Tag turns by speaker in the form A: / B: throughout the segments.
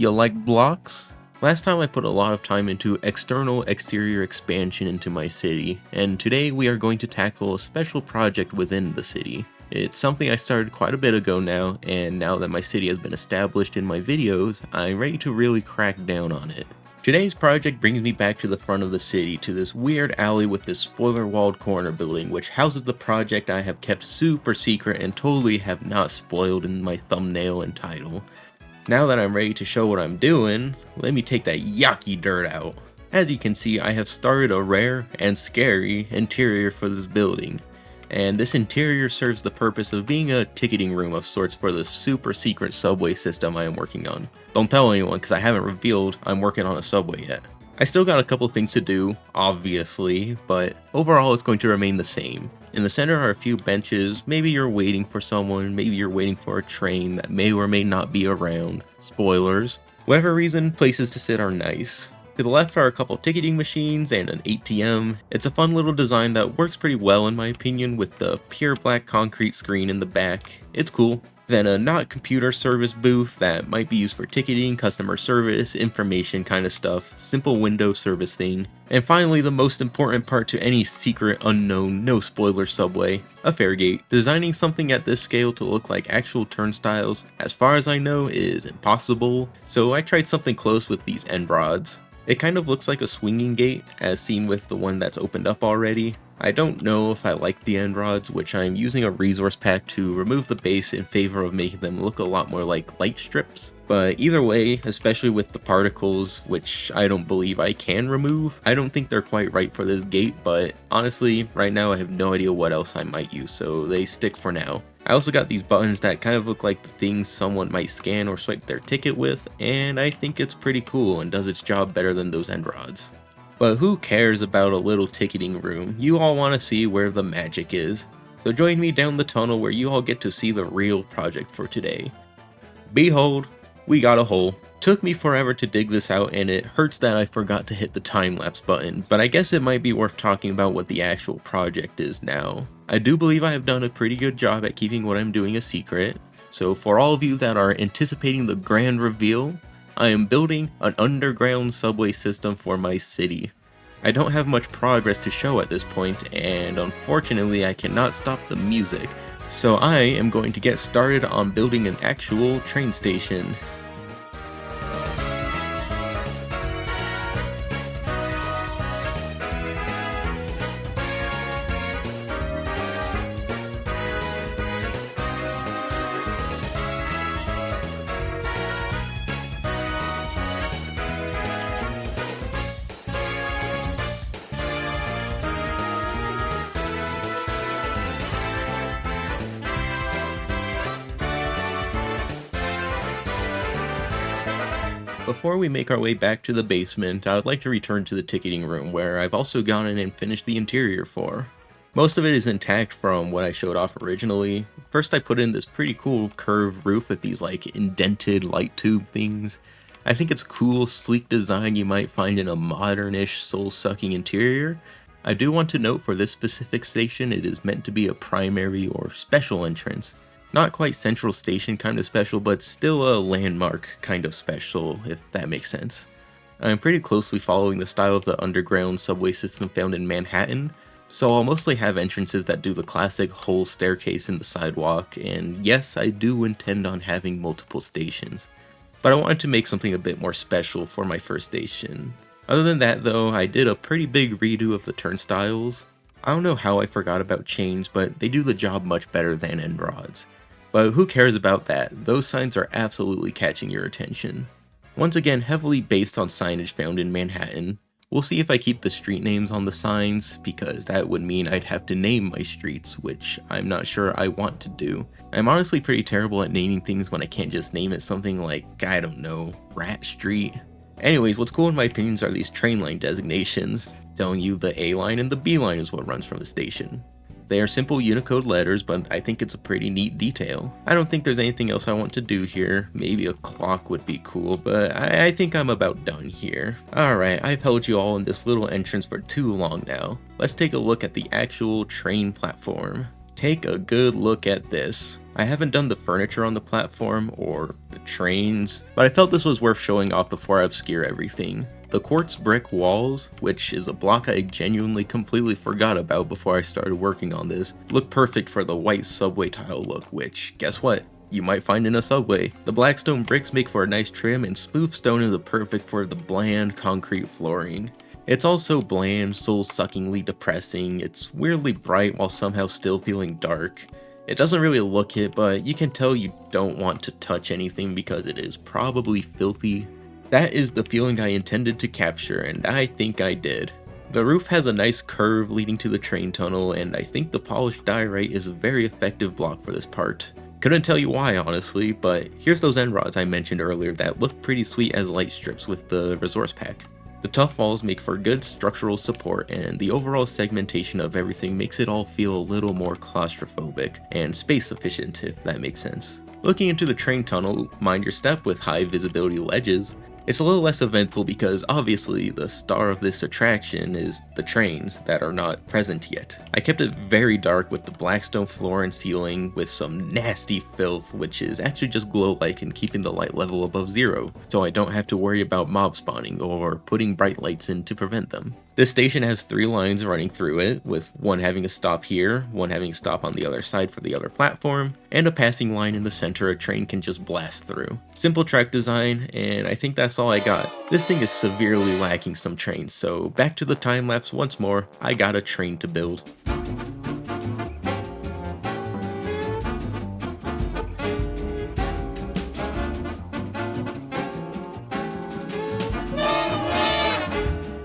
A: You like blocks? Last time I put a lot of time into external exterior expansion into my city, and today we are going to tackle a special project within the city. It's something I started quite a bit ago now, and now that my city has been established in my videos, I'm ready to really crack down on it. Today's project brings me back to the front of the city, to this weird alley with this spoiler-walled corner building, which houses the project I have kept super secret and totally have not spoiled in my thumbnail and title. Now that I'm ready to show what I'm doing, let me take that yucky dirt out. As you can see, I have started a rare and scary interior for this building. And this interior serves the purpose of being a ticketing room of sorts for the super secret subway system I am working on. Don't tell anyone because I haven't revealed I'm working on a subway yet. I still got a couple things to do, obviously, but overall it's going to remain the same. In the center are a few benches. Maybe you're waiting for someone, maybe you're waiting for a train that may or may not be around. Spoilers. Whatever reason, places to sit are nice. To the left are a couple ticketing machines and an ATM. It's a fun little design that works pretty well in my opinion with the pure black concrete screen in the back. It's cool. Then a not computer service booth that might be used for ticketing, customer service, information kind of stuff, simple window service thing. And finally, the most important part to any secret, unknown, no spoiler subway, a fare gate. Designing something at this scale to look like actual turnstiles, as far as I know, is impossible, so I tried something close with these end rods. It kind of looks like a swinging gate, as seen with the one that's opened up already. I don't know if I like the end rods, which I'm using a resource pack to remove the base in favor of making them look a lot more like light strips. But either way, especially with the particles, which I don't believe I can remove, I don't think they're quite right for this gate, but honestly, right now I have no idea what else I might use, so they stick for now. I also got these buttons that kind of look like the things someone might scan or swipe their ticket with, and I think it's pretty cool and does its job better than those end rods. But who cares about a little ticketing room? You all want to see where the magic is. So join me down the tunnel where you all get to see the real project for today. Behold, we got a hole. Took me forever to dig this out and it hurts that I forgot to hit the time-lapse button, but I guess it might be worth talking about what the actual project is now. I do believe I have done a pretty good job at keeping what I'm doing a secret, so for all of you that are anticipating the grand reveal, I am building an underground subway system for my city. I don't have much progress to show at this point, and unfortunately I cannot stop the music, so I am going to get started on building an actual train station. Before we make our way back to the basement, I would like to return to the ticketing room, where I've also gone in and finished the interior for. Most of it is intact from what I showed off originally. First I put in this pretty cool curved roof with these like indented light tube things. I think it's cool, sleek design you might find in a modern-ish, soul-sucking interior. I do want to note for this specific station it is meant to be a primary or special entrance. Not quite central station kind of special, but still a landmark kind of special, if that makes sense. I'm pretty closely following the style of the underground subway system found in Manhattan, so I'll mostly have entrances that do the classic whole staircase in the sidewalk, and yes, I do intend on having multiple stations. But I wanted to make something a bit more special for my first station. Other than that though, I did a pretty big redo of the turnstiles. I don't know how I forgot about chains, but they do the job much better than end rods. But who cares about that? Those signs are absolutely catching your attention. Once again, heavily based on signage found in Manhattan. We'll see if I keep the street names on the signs, because that would mean I'd have to name my streets, which I'm not sure I want to do. I'm honestly pretty terrible at naming things when I can't just name it something like, I don't know, Rat Street. Anyways, what's cool in my opinions are these train line designations, telling you the A line and the B line is what runs from the station. They are simple Unicode letters, but I think it's a pretty neat detail. I don't think there's anything else I want to do here. Maybe a clock would be cool, but I think I'm about done here. Alright, I've held you all in this little entrance for too long now. Let's take a look at the actual train platform. Take a good look at this. I haven't done the furniture on the platform or the trains, but I felt this was worth showing off before I obscure everything. The quartz brick walls, which is a block I genuinely completely forgot about before I started working on this, look perfect for the white subway tile look, which, guess what? You might find in a subway. The black stone bricks make for a nice trim, and smooth stone is perfect for the bland concrete flooring. It's also bland, soul-suckingly depressing. It's weirdly bright while somehow still feeling dark. It doesn't really look it, but you can tell you don't want to touch anything because it is probably filthy. That is the feeling I intended to capture, and I think I did. The roof has a nice curve leading to the train tunnel, and I think the polished diorite is a very effective block for this part. Couldn't tell you why, honestly, but here's those end rods I mentioned earlier that look pretty sweet as light strips with the resource pack. The tough walls make for good structural support, and the overall segmentation of everything makes it all feel a little more claustrophobic and space efficient, if that makes sense. Looking into the train tunnel, mind your step with high visibility ledges. It's a little less eventful because obviously the star of this attraction is the trains that are not present yet. I kept it very dark with the black stone floor and ceiling with some nasty filth, which is actually just glow-like and keeping the light level above 0, so I don't have to worry about mob spawning or putting bright lights in to prevent them. This station has 3 lines running through it, with one having a stop here, one having a stop on the other side for the other platform, and a passing line in the center a train can just blast through. Simple track design, and I think that's all I got. This thing is severely lacking some trains, so back to the time lapse once more. I got a train to build.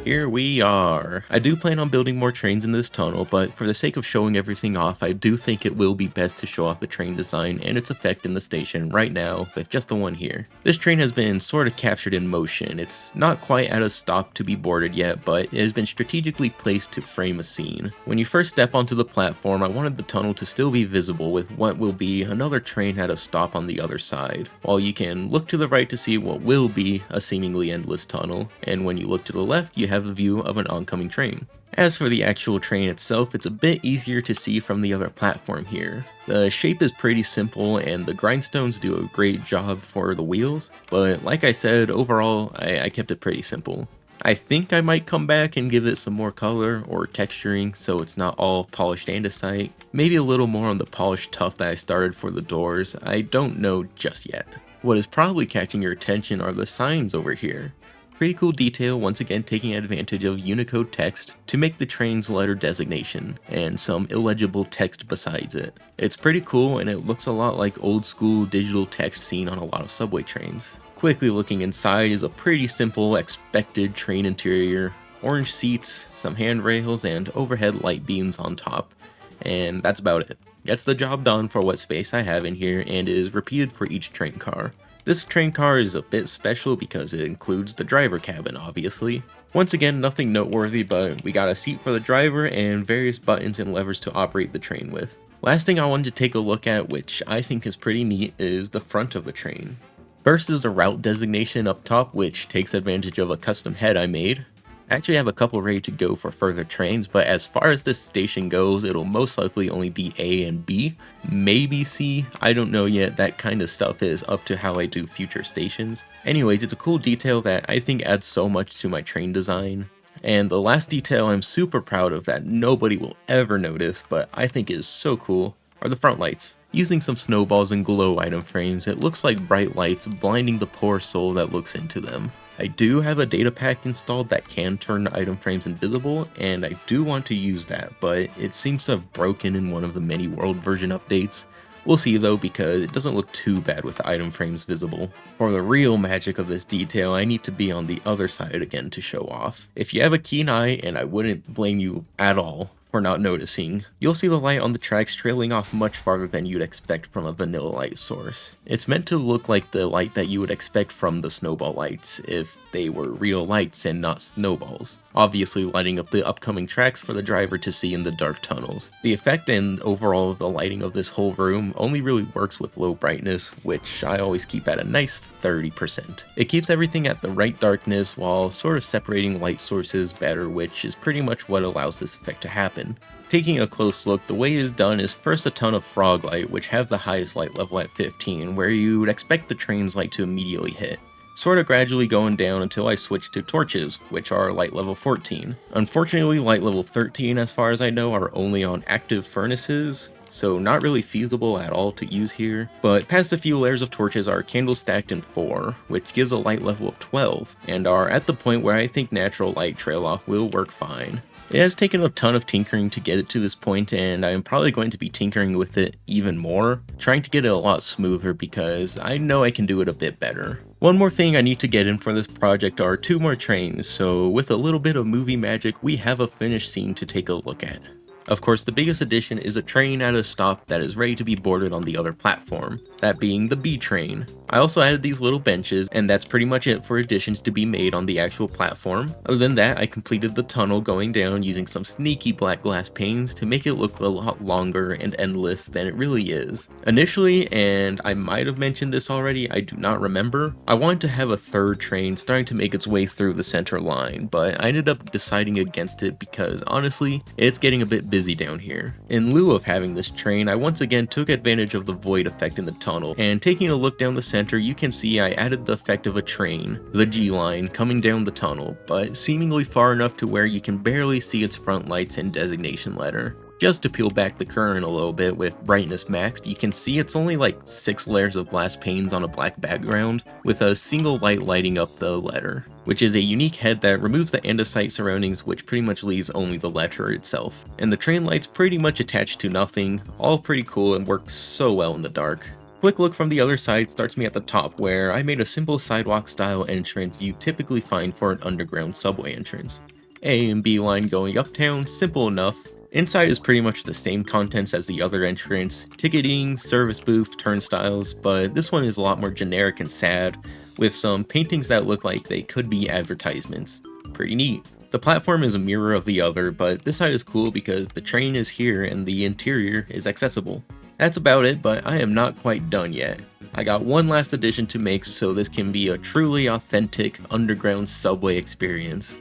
A: Here we are. I do plan on building more trains in this tunnel, but for the sake of showing everything off, I do think it will be best to show off the train design and its effect in the station right now with just the one here. This train has been sort of captured in motion. It's not quite at a stop to be boarded yet, but it has been strategically placed to frame a scene. When you first step onto the platform, I wanted the tunnel to still be visible with what will be another train at a stop on the other side, while you can look to the right to see what will be a seemingly endless tunnel, and when you look to the left, you have the view of an oncoming train. As for the actual train itself, it's a bit easier to see from the other platform here. The shape is pretty simple and the grindstones do a great job for the wheels, but like I said, overall I kept it pretty simple. I think I might come back and give it some more color or texturing so it's not all polished andesite. Maybe a little more on the polished tuff that I started for the doors. I don't know just yet. What is probably catching your attention are the signs over here. Pretty cool detail, once again taking advantage of Unicode text to make the train's letter designation, and some illegible text besides it. It's pretty cool and it looks a lot like old school digital text seen on a lot of subway trains. Quickly looking inside is a pretty simple expected train interior. Orange seats, some handrails, and overhead light beams on top. And that's about it. Gets the job done for what space I have in here and is repeated for each train car. This train car is a bit special because it includes the driver cabin, obviously. Once again, nothing noteworthy, but we got a seat for the driver and various buttons and levers to operate the train with. Last thing I wanted to take a look at, which I think is pretty neat, is the front of the train. First is the route designation up top, which takes advantage of a custom head I made. I actually have a couple ready to go for further trains, but as far as this station goes, it'll most likely only be A and B, maybe C, I don't know yet. That kind of stuff is up to how I do future stations. Anyways, it's a cool detail that I think adds so much to my train design. And the last detail I'm super proud of that nobody will ever notice, but I think is so cool, are the front lights. Using some snowballs and glow item frames, it looks like bright lights blinding the poor soul that looks into them. I do have a data pack installed that can turn item frames invisible, and I do want to use that, but it seems to have broken in one of the many world version updates. We'll see though, because it doesn't look too bad with the item frames visible. For the real magic of this detail, I need to be on the other side again to show off. If you have a keen eye, and I wouldn't blame you at all for not noticing, you'll see the light on the tracks trailing off much farther than you'd expect from a vanilla light source. It's meant to look like the light that you would expect from the snowball lights if they were real lights and not snowballs, obviously lighting up the upcoming tracks for the driver to see in the dark tunnels. The effect and overall the lighting of this whole room only really works with low brightness, which I always keep at a nice 30%. It keeps everything at the right darkness while sort of separating light sources better, which is pretty much what allows this effect to happen. happen. Taking a close look, the way it is done is first a ton of frog light, which have the highest light level at 15, where you would expect the train's light to immediately hit. Sorta gradually going down until I switch to torches, which are light level 14. Unfortunately, light level 13, as far as I know, are only on active furnaces, so not really feasible at all to use here. But past a few layers of torches are candles stacked in 4, which gives a light level of 12, and are at the point where I think natural light trail off will work fine. It has taken a ton of tinkering to get it to this point, and I'm probably going to be tinkering with it even more, trying to get it a lot smoother because I know I can do it a bit better. One more thing I need to get in for this project are 2 more trains, so with a little bit of movie magic, we have a finished scene to take a look at. Of course, the biggest addition is a train at a stop that is ready to be boarded on the other platform, that being the B train. I also added these little benches, and that's pretty much it for additions to be made on the actual platform. Other than that, I completed the tunnel going down using some sneaky black glass panes to make it look a lot longer and endless than it really is. Initially, and I might have mentioned this already, I do not remember, I wanted to have a 3rd train starting to make its way through the center line, but I ended up deciding against it because honestly, it's getting a bit busy down here. In lieu of having this train, I once again took advantage of the void effect in the tunnel, and taking a look down the center, you can see I added the effect of a train, the G line, coming down the tunnel, but seemingly far enough to where you can barely see its front lights and designation letter. Just to peel back the curtain a little bit with brightness maxed, you can see it's only like 6 layers of glass panes on a black background, with a single light lighting up the letter, which is a unique head that removes the andesite surroundings, which pretty much leaves only the letter itself. And the train light's pretty much attached to nothing, all pretty cool and works so well in the dark. Quick look from the other side starts me at the top, where I made a simple sidewalk style entrance you typically find for an underground subway entrance. A and B line going uptown, simple enough. Inside is pretty much the same contents as the other entrance, ticketing, service booth, turnstiles, but this one is a lot more generic and sad, with some paintings that look like they could be advertisements. Pretty neat. The platform is a mirror of the other, but this side is cool because the train is here and the interior is accessible. That's about it, but I am not quite done yet. I got one last addition to make so this can be a truly authentic underground subway experience.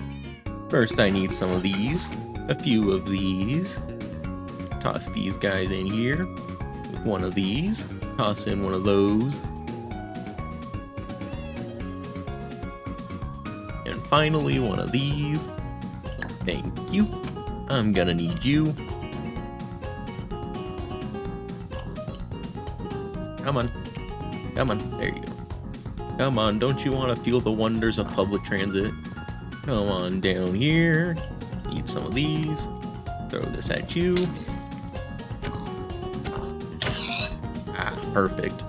A: First I need some of these, a few of these. Toss these guys in here with one of these. Toss in one of those. And finally one of these. Thank you. I'm gonna need you. Come on. Come on. There you go. Come on, don't you want to feel the wonders of public transit? Come on down here. Need some of these. Throw this at you. Ah, perfect.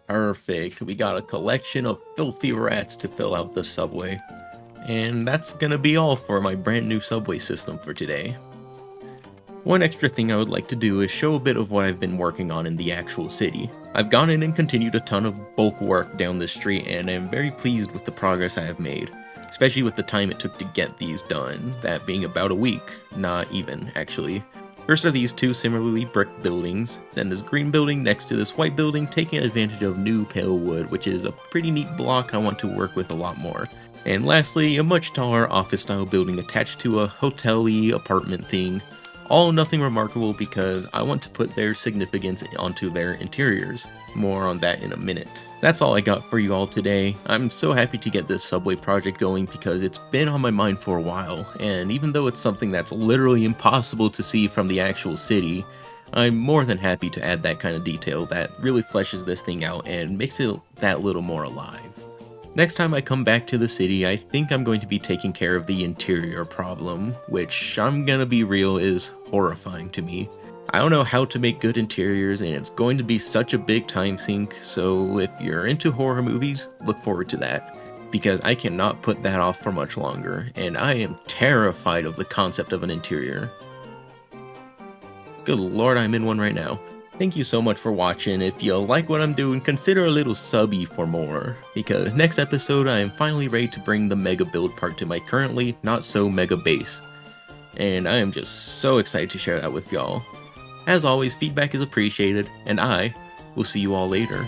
A: Perfect. We got a collection of filthy rats to fill out the subway. And that's gonna be all for my brand new subway system for today. One extra thing I would like to do is show a bit of what I've been working on in the actual city. I've gone in and continued a ton of bulk work down this street, and I'm very pleased with the progress I have made, especially with the time it took to get these done, that being about a week, not even actually. First are these 2 similarly brick buildings, then this green building next to this white building taking advantage of new pale wood, which is a pretty neat block I want to work with a lot more. And lastly, a much taller office-style building attached to a hotel-y apartment thing. All nothing remarkable because I want to put their significance onto their interiors. More on that in a minute. That's all I got for you all today. I'm so happy to get this subway project going because it's been on my mind for a while, and even though it's something that's literally impossible to see from the actual city, I'm more than happy to add that kind of detail that really fleshes this thing out and makes it that little more alive. Next time I come back to the city, I think I'm going to be taking care of the interior problem, which, I'm gonna be real, is horrifying to me. I don't know how to make good interiors, and it's going to be such a big time sink, so if you're into horror movies, look forward to that, because I cannot put that off for much longer, and I am terrified of the concept of an interior. Good lord, I'm in one right now. Thank you so much for watching. If you like what I'm doing, consider a little subby for more, because next episode I am finally ready to bring the mega build part to my currently not so mega base. And I am just so excited to share that with y'all. As always, feedback is appreciated, and I will see you all later.